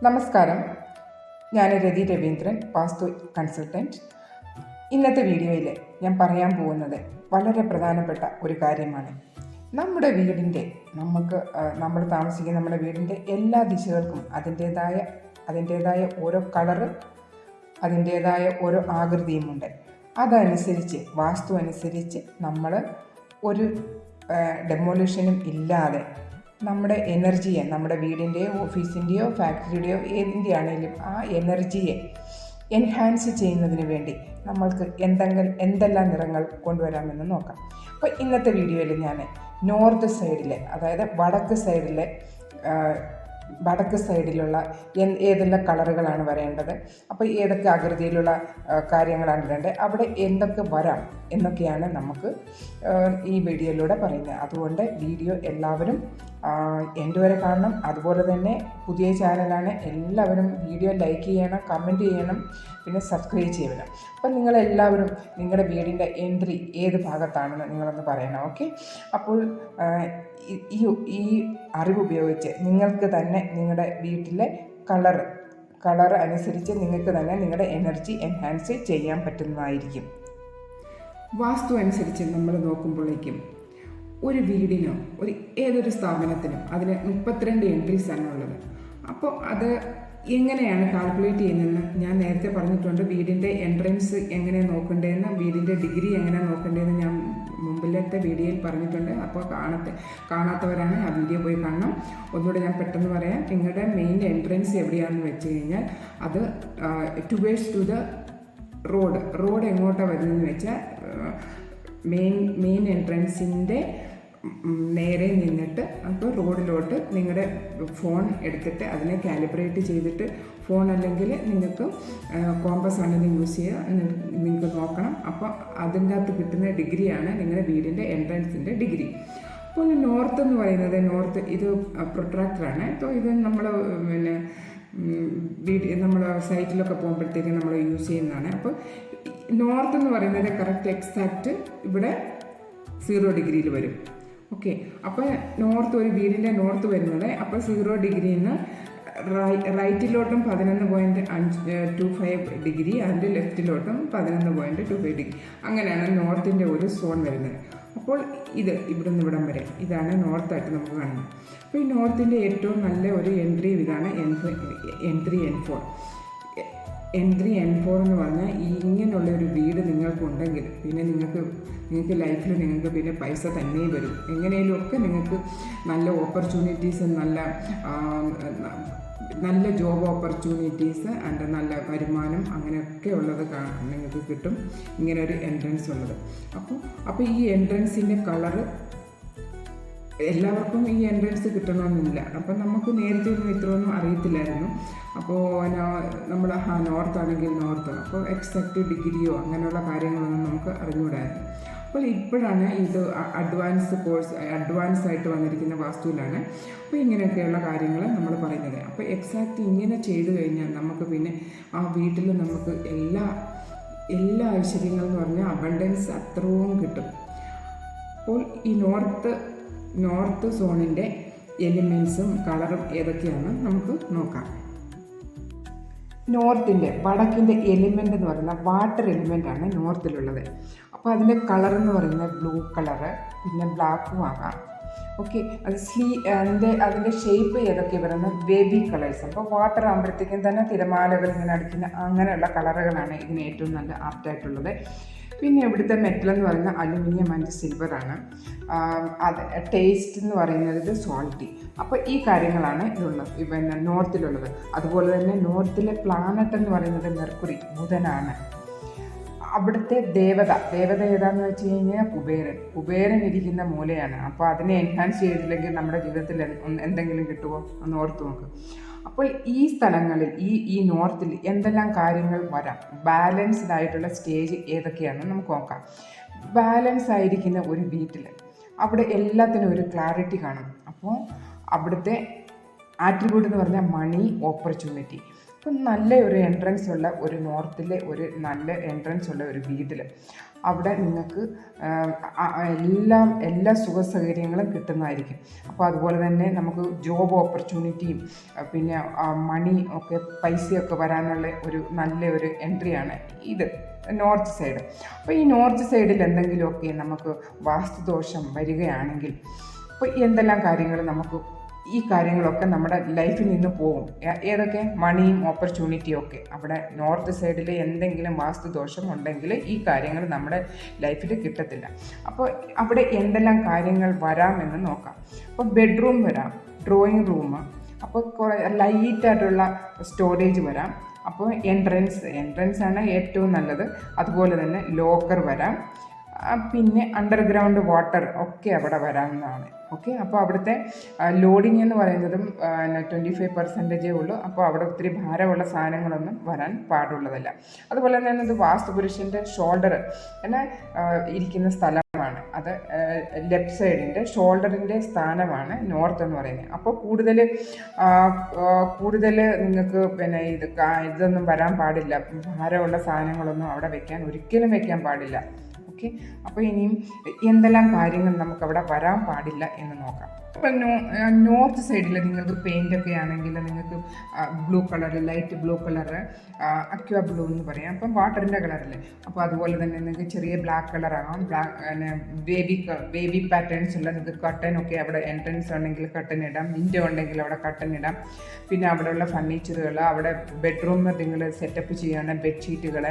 നമസ്കാരം, ഞാൻ രതി രവീന്ദ്രൻ, വാസ്തു കൺസൾട്ടൻറ്റ്. ഇന്നത്തെ വീഡിയോയിൽ ഞാൻ പറയാൻ പോകുന്നത് വളരെ പ്രധാനപ്പെട്ട ഒരു കാര്യമാണ്. നമ്മുടെ വീടിൻ്റെ നമ്മൾ താമസിക്കുന്ന നമ്മുടെ വീടിൻ്റെ എല്ലാ ദിശകൾക്കും അതിൻ്റേതായ ഓരോ കളറ്, അതിൻ്റേതായ ഓരോ ആകൃതിയുമുണ്ട്. അതനുസരിച്ച് വാസ്തു അനുസരിച്ച് നമ്മൾ ഒരു ഡെമോളിഷനും ഇല്ലാതെ നമ്മുടെ എനർജിയെ, നമ്മുടെ വീടിൻ്റെയോ ഓഫീസിൻ്റെയോ ഫാക്ടറിയുടെയോ ഏതിൻ്റെ ആണെങ്കിലും ആ എനർജിയെ എൻഹാൻസ് ചെയ്യുന്നതിന് വേണ്ടി നമ്മൾക്ക് എന്തെല്ലാം നിറങ്ങൾ കൊണ്ടുവരാമെന്ന് നോക്കാം. അപ്പോൾ ഇന്നത്തെ വീഡിയോയിൽ ഞാൻ നോർത്ത് സൈഡിലെ, അതായത് വടക്ക് സൈഡിലുള്ള ഏതെല്ലാം കളറുകളാണ് വരേണ്ടത്, അപ്പോൾ ഏതൊക്കെ ആകൃതിയിലുള്ള കാര്യങ്ങളാണ് ഇടേണ്ടത്, അവിടെ എന്തൊക്കെ വരാം എന്നൊക്കെയാണ് നമുക്ക് ഈ വീഡിയോയിലൂടെ പറയുന്നത്. അതുകൊണ്ട് വീഡിയോ എല്ലാവരും എൻ്റെ വരെ കാണണം. അതുപോലെ തന്നെ പുതിയ ചാനലാണ്, എല്ലാവരും വീഡിയോ ലൈക്ക് ചെയ്യണം, കമൻറ്റ് ചെയ്യണം, പിന്നെ സബ്സ്ക്രൈബ് ചെയ്യണം. അപ്പം നിങ്ങളെല്ലാവരും നിങ്ങളുടെ വീടിൻ്റെ എൻട്രി ഏത് ഭാഗത്താണെന്ന് നിങ്ങളൊന്ന് പറയണം. ഓക്കെ, അപ്പോൾ ഈ അറിവ് ഉപയോഗിച്ച് നിങ്ങൾക്ക് തന്നെ നിങ്ങളുടെ വീട്ടിലെ കളർ അനുസരിച്ച് നിങ്ങൾക്ക് തന്നെ നിങ്ങളുടെ എനർജി എൻഹാൻസ് ചെയ്യാൻ പറ്റുന്നതായിരിക്കും. വാസ്തു അനുസരിച്ച് നമ്മൾ നോക്കുമ്പോഴേക്കും ഒരു വീടിനോ ഏതൊരു സ്ഥാപനത്തിനും അതിന് 32 എൻട്രീസാണ് ഉള്ളത്. അപ്പോൾ അത് എങ്ങനെയാണ് കാൽക്കുലേറ്റ് ചെയ്യുന്നതെന്ന് ഞാൻ നേരത്തെ പറഞ്ഞിട്ടുണ്ട്. വീടിൻ്റെ എൻട്രൻസ് എങ്ങനെ നോക്കേണ്ടതെന്ന്, വീടിൻ്റെ ഡിഗ്രി എങ്ങനെ നോക്കേണ്ടതെന്ന് ഞാൻ മുമ്പിലത്തെ വീഡിയോയിൽ പറഞ്ഞിട്ടുണ്ട്. അപ്പോൾ കാണാത്തവരാണ് ആ വീഡിയോ പോയി കാണണം. ഒന്നുകൂടെ ഞാൻ പെട്ടെന്ന് പറയാം. നിങ്ങളുടെ മെയിൻ എൻട്രൻസ് എവിടെയാണെന്ന് വെച്ച് കഴിഞ്ഞാൽ അത് ടുവേഴ്സ് ടു ദ റോഡ് എങ്ങോട്ടാണ് വരുന്നതെന്ന് വെച്ചാൽ മെയിൻ എൻട്രൻസിൻ്റെ നേരെ നിന്നിട്ട് അപ്പോൾ റോഡിലോട്ട് നിങ്ങളുടെ ഫോൺ എടുത്തിട്ട് അതിനെ കാലിബ്രേറ്റ് ചെയ്തിട്ട്, ഫോൺ അല്ലെങ്കിൽ നിങ്ങൾക്ക് കോമ്പസ് ആണെങ്കിൽ യൂസ് ചെയ്യുക, നിങ്ങൾക്ക് നോക്കണം. അപ്പോൾ അതിൻ്റെ അകത്ത് കിട്ടുന്ന ഡിഗ്രിയാണ് നിങ്ങളുടെ വീടിൻ്റെ എൻട്രൻസിൻ്റെ ഡിഗ്രി. അപ്പോൾ നോർത്ത് എന്ന് പറയുന്നത് ഇത് പ്രൊട്രാക്ടറാണ്. അപ്പോൾ ഇത് നമ്മൾ നമ്മൾ സൈറ്റിലൊക്കെ പോകുമ്പോഴത്തേക്കും നമ്മൾ യൂസ് ചെയ്യുന്നതാണ്. അപ്പോൾ നോർത്ത് എന്ന് പറയുന്നത് കറക്റ്റ് എക്സാക്റ്റ് ഇവിടെ 0 ഡിഗ്രിയിൽ വരും. ഓക്കെ, അപ്പോൾ ഒരു വീടിൻ്റെ നോർത്ത് വരുന്നത് അപ്പോൾ 0 ഡിഗ്രിയിൽ നിന്ന് റൈറ്റിലോട്ടും 11.25 ഡിഗ്രി, അതിൻ്റെ ലെഫ്റ്റിലോട്ടും 11.25 ഡിഗ്രി, അങ്ങനെയാണ് നോർത്തിൻ്റെ ഒരു സോൺ വരുന്നത്. അപ്പോൾ ഇവിടെ നിന്ന് ഇവിടം വരെ ഇതാണ് നോർത്തായിട്ട് നമുക്ക് കാണുന്നത്. അപ്പോൾ ഈ നോർത്തിൻ്റെ ഏറ്റവും നല്ല ഒരു എൻട്രി ഇതാണ് എൻട്രി N4 എന്ന് പറഞ്ഞാൽ ഇങ്ങനെയുള്ള ഒരു വീട് നിങ്ങൾക്കുണ്ടെങ്കിൽ പിന്നെ നിങ്ങൾക്ക് ലൈഫിൽ നിങ്ങൾക്ക് പിന്നെ പൈസ തന്നെ വരും. എങ്ങനെയും ഒക്കെ നിങ്ങൾക്ക് നല്ല ഓപ്പർച്യൂണിറ്റീസ്, നല്ല ജോബ് ഓപ്പർച്യൂണിറ്റീസ് ആൻഡ് നല്ല വരുമാനം അങ്ങനെയൊക്കെ ഉള്ളത് നിങ്ങൾക്ക് കിട്ടും, ഇങ്ങനെ ഒരു എൻട്രൻസ് ഉള്ളത്. അപ്പോൾ ഈ എൻട്രൻസിൻ്റെ കളറ് എല്ലാവർക്കും ഈ എൻട്രൻസ് കിട്ടണമെന്നില്ല. അപ്പം നമുക്ക് നേരത്തെ ഒന്നും ഇത്രയൊന്നും അറിയത്തില്ലായിരുന്നു. അപ്പോൾ നമ്മൾ നോർത്താണെങ്കിൽ നോർത്ത്, അപ്പോൾ എക്സാക്റ്റ് ഡിഗ്രിയോ അങ്ങനെയുള്ള കാര്യങ്ങളൊന്നും നമുക്ക് അറിഞ്ഞുകൂടായിരുന്നു. അപ്പോൾ ഇപ്പോഴാണ് ഇത് അഡ്വാൻസ് ആയിട്ട് വന്നിരിക്കുന്ന വാസ്തുവിലാണ് അപ്പോൾ ഇങ്ങനെയൊക്കെയുള്ള കാര്യങ്ങൾ നമ്മൾ പറയുന്നത്. അപ്പോൾ എക്സാക്റ്റ് ഇങ്ങനെ ചെയ്തു കഴിഞ്ഞാൽ നമുക്ക് പിന്നെ ആ വീട്ടിൽ നമുക്ക് എല്ലാ ഐശ്വര്യങ്ങളെന്ന് പറഞ്ഞാൽ അബണ്ടൻസ് അത്രയും കിട്ടും. അപ്പോൾ ഈ നോർത്ത് സോണിൻ്റെ എലിമെൻസും കളറും ഏതൊക്കെയാണെന്ന് നമുക്ക് നോക്കാം. വടക്കിൻ്റെ എലിമെൻ്റ് എന്ന് പറയുന്നത് വാട്ടർ എലിമെൻ്റാണ് നോർത്തിലുള്ളത്. അപ്പോൾ അതിൻ്റെ കളറെന്ന് പറയുന്നത് ബ്ലൂ കളറ്, പിന്നെ ബ്ലാക്കും ആകാം. ഓക്കെ, അതിൻ്റെ ഷേപ്പ് ഏതൊക്കെ പറയുന്നത് ബേബി കളേഴ്സ്. അപ്പോൾ വാട്ടർ ആകുമ്പോഴത്തേക്കും തന്നെ തിരമാലകൾ ഇങ്ങനെ അടിക്കുന്ന അങ്ങനെയുള്ള കളറുകളാണ് ഇതിന് ഏറ്റവും നല്ല ആപ്റ്റായിട്ടുള്ളത്. പിന്നെ ഇവിടുത്തെ മെറ്റൽ എന്ന് പറയുന്നത് അലുമിനിയം ആൻഡ് സിൽവറാണ്. അത് ടേസ്റ്റ് എന്ന് പറയുന്നത് സോൾട്ടി. അപ്പോൾ ഈ കാര്യങ്ങളാണ് പിന്നെ നോർത്തിലുള്ളത്. അതുപോലെ തന്നെ നോർത്തിലെ പ്ലാനറ്റ് എന്ന് പറയുന്നത് മെർക്കുറി, ബുധനാണ്. അവിടുത്തെ ദേവത ഏതാണെന്ന് വെച്ച് കഴിഞ്ഞാൽ കുബേരൻ ഇരിക്കുന്ന മൂലയാണ്. അപ്പോൾ അതിനെ എൻഹാൻസ് ചെയ്തില്ലെങ്കിൽ നമ്മുടെ ജീവിതത്തിൽ എന്തെങ്കിലും കിട്ടുമോ എന്ന് ഓർത്ത് നോക്ക്. അപ്പോൾ ഈ സ്ഥലങ്ങളിൽ ഈ നോർത്തിൽ എന്തെല്ലാം കാര്യങ്ങൾ വരാം, ബാലൻസ്ഡ് ആയിട്ടുള്ള സ്റ്റേജ് ഏതൊക്കെയാണെന്ന് നമുക്ക് നോക്കാം. ബാലൻസ് ആയിരിക്കുന്ന ഒരു വീട്ടിൽ അവിടെ എല്ലാത്തിനും ഒരു ക്ലാരിറ്റി കാണും. അപ്പോൾ അവിടുത്തെ ആട്രിബ്യൂട്ട് എന്ന് പറഞ്ഞാൽ മണി, ഓപ്പർച്യൂണിറ്റി. അപ്പം നല്ല ഒരു എൻട്രൻസ് ഉള്ള ഒരു നോർത്തിലെ ഒരു നല്ല എൻട്രൻസ് ഉള്ള ഒരു വീട്ടിൽ അവിടെ നിങ്ങൾക്ക് എല്ലാ സുഖ സൗകര്യങ്ങളും കിട്ടുന്നതായിരിക്കും. അപ്പോൾ അതുപോലെ തന്നെ നമുക്ക് ജോബ് ഓപ്പർച്യൂണിറ്റിയും പിന്നെ മണി ഒക്കെ പൈസയൊക്കെ വരാനുള്ള ഒരു നല്ല ഒരു എൻട്രിയാണ് ഇത് നോർത്ത് സൈഡ്. അപ്പോൾ ഈ നോർത്ത് സൈഡിൽ എന്തെങ്കിലുമൊക്കെ നമുക്ക് വാസ്തുദോഷം വരികയാണെങ്കിൽ അപ്പോൾ എന്തെല്ലാം കാര്യങ്ങൾ നമുക്ക് ഈ കാര്യങ്ങളൊക്കെ നമ്മുടെ ലൈഫിൽ നിന്ന് പോകും. ഏതൊക്കെ? മണിയും ഓപ്പർച്യൂണിറ്റിയും ഒക്കെ. അവിടെ നോർത്ത് സൈഡിൽ എന്തെങ്കിലും വാസ്തുദോഷം ഉണ്ടെങ്കിൽ ഈ കാര്യങ്ങൾ നമ്മുടെ ലൈഫിൽ കിട്ടത്തില്ല. അപ്പോൾ അവിടെ എന്തെല്ലാം കാര്യങ്ങൾ വരാമെന്ന് നോക്കാം. അപ്പോൾ ബെഡ്റൂം വരാം, ഡ്രോയിങ് റൂം, അപ്പോൾ കുറേ ലൈറ്റായിട്ടുള്ള സ്റ്റോറേജ് വരാം. അപ്പോൾ എൻട്രൻസ് ആണ് ഏറ്റവും നല്ലത്. അതുപോലെ തന്നെ ലോക്കർ വരാം. പിന്നെ അണ്ടർഗ്രൗണ്ട് വാട്ടർ ഒക്കെ അവിടെ വരാവുന്നതാണ്. ഓക്കെ, അപ്പോൾ അവിടുത്തെ ലോഡിങ് എന്ന് പറയുന്നതും 25% ഉള്ളൂ. അപ്പോൾ അവിടെ ഒത്തിരി ഭാരമുള്ള സാധനങ്ങളൊന്നും വരാൻ പാടുള്ളതല്ല. അതുപോലെ തന്നെ ഇത് വാസ്തുപുരുഷൻ്റെ ഷോൾഡർ എന്നെ ഇരിക്കുന്ന സ്ഥലമാണ്. അത് ലെഫ്റ്റ് സൈഡിൻ്റെ ഷോൾഡറിൻ്റെ സ്ഥാനമാണ് നോർത്ത് എന്ന് പറയുന്നത്. അപ്പോൾ കൂടുതൽ നിങ്ങൾക്ക് പിന്നെ ഇതൊന്നും വരാൻ പാടില്ല. ഭാരമുള്ള സാധനങ്ങളൊന്നും അവിടെ ഒരിക്കലും വെക്കാൻ പാടില്ല. ഓക്കെ, അപ്പോൾ ഇനിയും എന്തെല്ലാം കാര്യങ്ങൾ നമുക്കവിടെ വരാൻ പാടില്ല എന്ന് നോക്കാം. അപ്പം നോർത്ത് സൈഡിൽ നിങ്ങൾക്ക് പെയിൻ്റൊക്കെ ആണെങ്കിൽ നിങ്ങൾക്ക് blue colour, light blue colour, aqua blue എന്ന് പറയാം. അപ്പം വാട്ടറിൻ്റെ കളറല്ലേ. അപ്പോൾ അതുപോലെ തന്നെ നിങ്ങൾക്ക് ചെറിയ ബ്ലാക്ക് കളറാകാം. ബേബി പാറ്റേൺസ് ഉള്ള നിങ്ങൾക്ക് കട്ടനൊക്കെ അവിടെ എൻട്രൻസ് ഉണ്ടെങ്കിൽ കട്ടൻ ഇടാം. വിൻഡോ ഉണ്ടെങ്കിൽ അവിടെ കട്ടൻ ഇടാം. പിന്നെ അവിടെയുള്ള ഫർണിച്ചറുകൾ, അവിടെ ബെഡ്റൂം നിങ്ങൾ സെറ്റപ്പ് ചെയ്യണം, ബെഡ്ഷീറ്റുകൾ,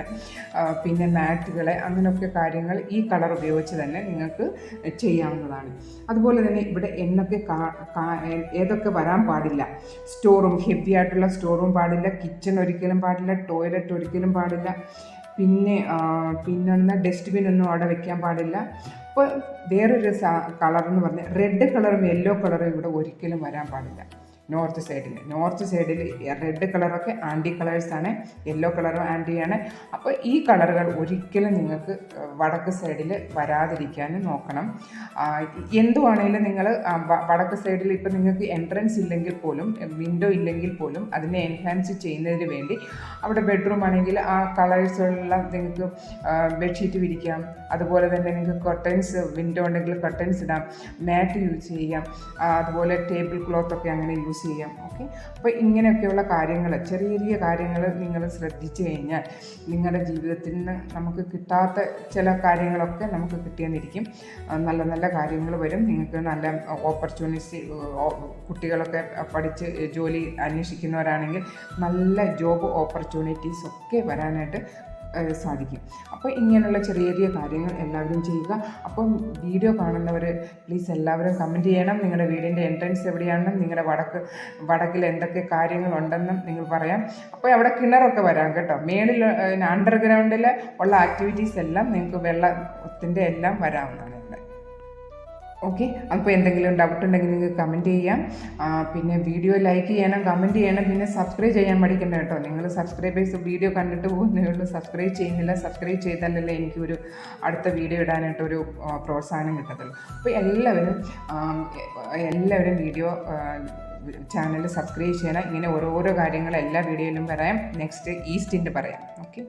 പിന്നെ മാറ്റുകൾ, അങ്ങനെയൊക്കെ കാര്യങ്ങൾ ഈ കളർ ഉപയോഗിച്ച് തന്നെ നിങ്ങൾക്ക് ചെയ്യാവുന്നതാണ്. അതുപോലെ തന്നെ ഇവിടെ ഏതൊക്കെ വരാൻ പാടില്ല? സ്റ്റോർ റൂം, ഹെവി ആയിട്ടുള്ള സ്റ്റോർ റൂം പാടില്ല. കിച്ചൺ ഒരിക്കലും പാടില്ല. ടോയ്ലറ്റ് ഒരിക്കലും പാടില്ല. പിന്നെ ഡസ്റ്റ്ബിൻ ഒന്നും അവിടെ വെക്കാൻ പാടില്ല. അപ്പോൾ വേറൊരു കളർ എന്ന് പറഞ്ഞാൽ റെഡ് കളറും യെല്ലോ കളറും ഇവിടെ ഒരിക്കലും വരാൻ പാടില്ല. നോർത്ത് സൈഡിൽ റെഡ് കളറൊക്കെ ആൻറ്റി കളേഴ്സാണ്, യെല്ലോ കളറും ആൻറ്റിയാണ്. അപ്പോൾ ഈ കളറുകൾ ഒരിക്കലും നിങ്ങൾക്ക് വടക്ക് സൈഡിൽ വരാതിരിക്കാനും നോക്കണം. എന്തുവാണെങ്കിലും നിങ്ങൾ വടക്ക് സൈഡിൽ ഇപ്പം നിങ്ങൾക്ക് എൻട്രൻസ് ഇല്ലെങ്കിൽ പോലും, വിൻഡോ ഇല്ലെങ്കിൽ പോലും അതിനെ എൻഹാൻസ് ചെയ്യുന്നതിന് വേണ്ടി അവിടെ ബെഡ്റൂം ആണെങ്കിൽ ആ കളേഴ്സുള്ള നിങ്ങൾക്ക് ബെഡ്ഷീറ്റ് വിരിക്കാം. അതുപോലെ തന്നെ നിങ്ങൾക്ക് കർട്ടൻസ്, വിൻഡോ ഉണ്ടെങ്കിൽ കർട്ടൻസ് ഇടാം, മാറ്റ് യൂസ് ചെയ്യാം. അതുപോലെ ടേബിൾ ക്ലോത്തൊക്കെ അങ്ങനെ യൂസ് ചെയ്യാം. ഓക്കെ, അപ്പോൾ ഇങ്ങനെയൊക്കെയുള്ള കാര്യങ്ങൾ, ചെറിയ ചെറിയ കാര്യങ്ങൾ നിങ്ങൾ ശ്രദ്ധിച്ചു കഴിഞ്ഞാൽ നിങ്ങളുടെ ജീവിതത്തിൽ നിന്ന് നമുക്ക് കിട്ടാത്ത ചില കാര്യങ്ങളൊക്കെ നമുക്ക് കിട്ടിയെന്നിരിക്കും. നല്ല നല്ല കാര്യങ്ങൾ വരും. നിങ്ങൾക്ക് നല്ല ഓപ്പർച്യൂണിറ്റി, കുട്ടികളൊക്കെ പഠിച്ച് ജോലി അന്വേഷിക്കുന്നവരാണെങ്കിൽ നല്ല ജോബ് ഓപ്പർച്യൂണിറ്റീസ് ഒക്കെ വരാനായിട്ട് സാധിക്കും. അപ്പോൾ ഇങ്ങനെയുള്ള ചെറിയ ചെറിയ കാര്യങ്ങൾ എല്ലാവരും ചെയ്യുക. അപ്പം വീഡിയോ കാണുന്നവർ പ്ലീസ് എല്ലാവരും കമൻറ്റ് ചെയ്യണം. നിങ്ങളുടെ വീടിൻ്റെ എൻട്രൻസ് എവിടെയാണെന്നും നിങ്ങളുടെ വടക്കിൽ എന്തൊക്കെ കാര്യങ്ങളുണ്ടെന്നും നിങ്ങൾ പറയാം. അപ്പോൾ അവിടെ കിണറൊക്കെ വരാം കേട്ടോ. മേളിൽ അണ്ടർഗ്രൗണ്ടിൽ ഉള്ള ആക്ടിവിറ്റീസ് എല്ലാം നിങ്ങൾക്ക് വെള്ളത്തിൻ്റെ എല്ലാം വരാവുന്നതാണ്. ഓക്കെ, അപ്പോൾ എന്തെങ്കിലും ഡൗട്ട് ഉണ്ടെങ്കിൽ നിങ്ങൾക്ക് കമൻറ്റ് ചെയ്യാം. പിന്നെ വീഡിയോ ലൈക്ക് ചെയ്യണം, കമൻറ്റ് ചെയ്യണം. പിന്നെ സബ്സ്ക്രൈബ് ചെയ്യാൻ പഠിക്കണ്ട കേട്ടോ. നിങ്ങൾ സബ്സ്ക്രൈബേഴ്സ് വീഡിയോ കണ്ടിട്ട് പോകുന്നേ ഉള്ളൂ, സബ്സ്ക്രൈബ് ചെയ്യുന്നില്ല. സബ്സ്ക്രൈബ് ചെയ്താലല്ലേ എനിക്കൊരു അടുത്ത വീഡിയോ ഇടാനായിട്ടൊരു പ്രോത്സാഹനം കിട്ടത്തുള്ളൂ. അപ്പോൾ എല്ലാവരും വീഡിയോ ചാനൽ സബ്സ്ക്രൈബ് ചെയ്യണം. ഇങ്ങനെ ഓരോരോ കാര്യങ്ങൾ എല്ലാ വീഡിയോയിലും പറയാം. നെക്സ്റ്റ് ഈസ്റ്റിൻ്റെ പറയാം. ഓക്കെ.